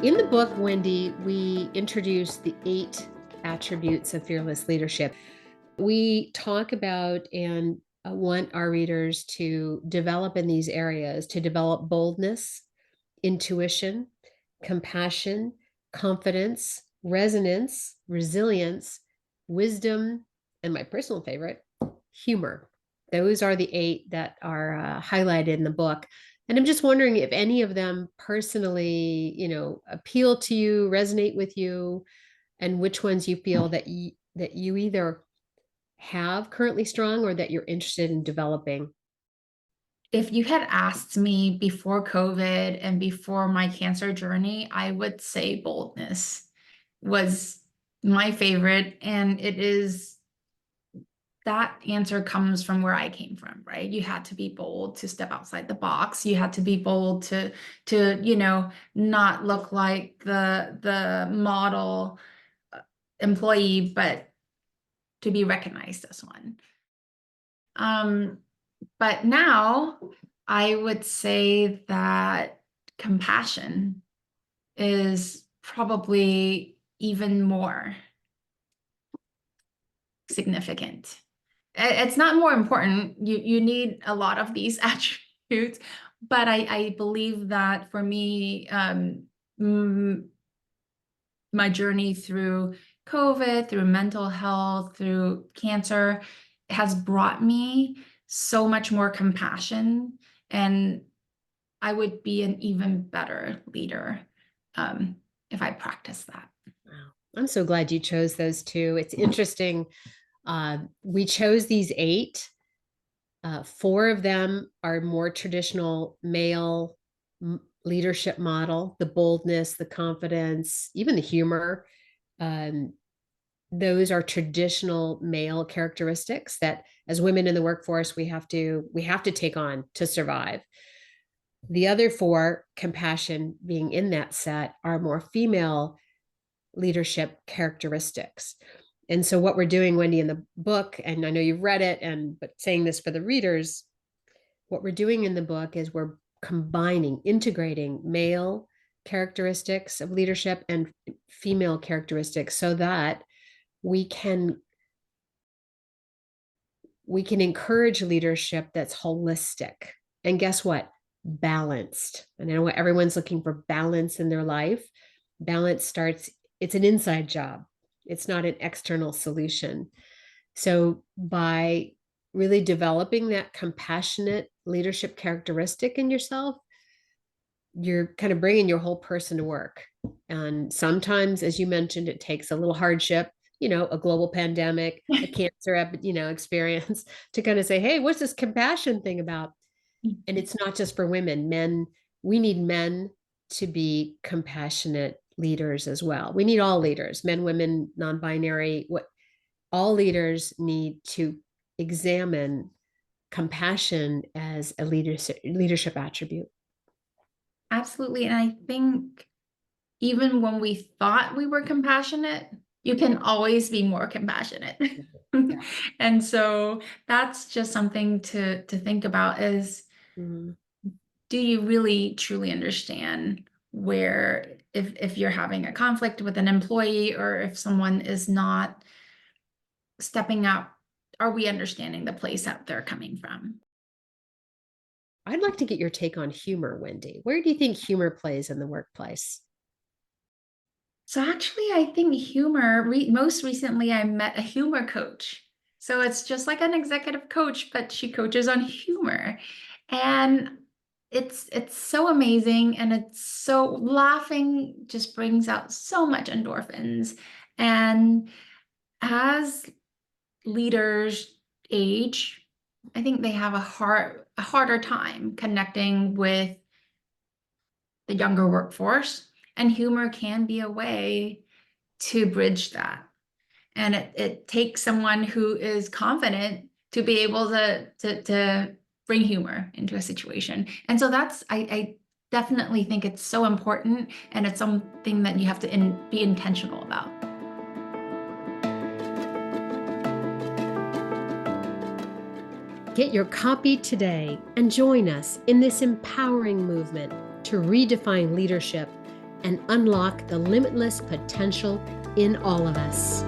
In the book, Wendy, we introduce the 8 attributes of fearless leadership. We talk about and want our readers to develop in these areas, to develop boldness, intuition, compassion, confidence, resonance, resilience, wisdom, and my personal favorite, humor. Those are the 8 that are highlighted in the book. And I'm just wondering if any of them personally, appeal to you, resonate with you, and which ones you feel that you either have currently strong or that you're interested in developing. If you had asked me before COVID and before my cancer journey, I would say boldness was my favorite. And that answer comes from where I came from, right? You had to be bold to step outside the box. You had to be bold to not look like the model employee, but to be recognized as one. But now I would say that compassion is probably even more significant. It's not more important. You need a lot of these attributes, but I believe that for me, my journey through COVID, through mental health, through cancer has brought me so much more compassion, and I would be an even better leader if I practice that. Wow. I'm so glad you chose those two. It's interesting. We chose these 8. 4 of them are more traditional male leadership model, the boldness, the confidence, even the humor. Um, those are traditional male characteristics that as women in the workforce we have to take on to survive. The other 4, compassion being in that set, are more female leadership characteristics. And so what we're doing, Wendy, in the book, and I know you've read it, but saying this for the readers, what we're doing in the book is we're combining, integrating male characteristics of leadership and female characteristics so that we can we can encourage leadership that's holistic. And guess what? Balanced. And I know what everyone's looking for, balance in their life. Balance starts, it's an inside job. It's not an external solution. So by really developing that compassionate leadership characteristic in yourself, you're kind of bringing your whole person to work. And sometimes, as you mentioned, it takes a little hardship, a global pandemic, a cancer, experience to kind of say, hey, what's this compassion thing about? And it's not just for women. Men, we need men to be compassionate leaders as well. We need all leaders, men, women, non-binary. What all leaders need to examine compassion as a leadership attribute. Absolutely. And I think even when we thought we were compassionate, you can always be more compassionate. Yeah. And so that's just something to think about is, Mm-hmm. do you really truly understand where if you're having a conflict with an employee or if someone is not stepping up, are we understanding the place that they're coming from? I'd like to get your take on humor, Wendy. Where do you think humor plays in the workplace? So actually, I think humor, most recently, I met a humor coach. So it's just like an executive coach, but she coaches on humor. And it's so amazing. And it's so laughing just brings out so much endorphins. And as leaders age, I think they have a harder time connecting with the younger workforce. And humor can be a way to bridge that. And it takes someone who is confident to be able to bring humor into a situation. And so I definitely think it's so important, and it's something that you have to be intentional about. Get your copy today and join us in this empowering movement to redefine leadership and unlock the limitless potential in all of us.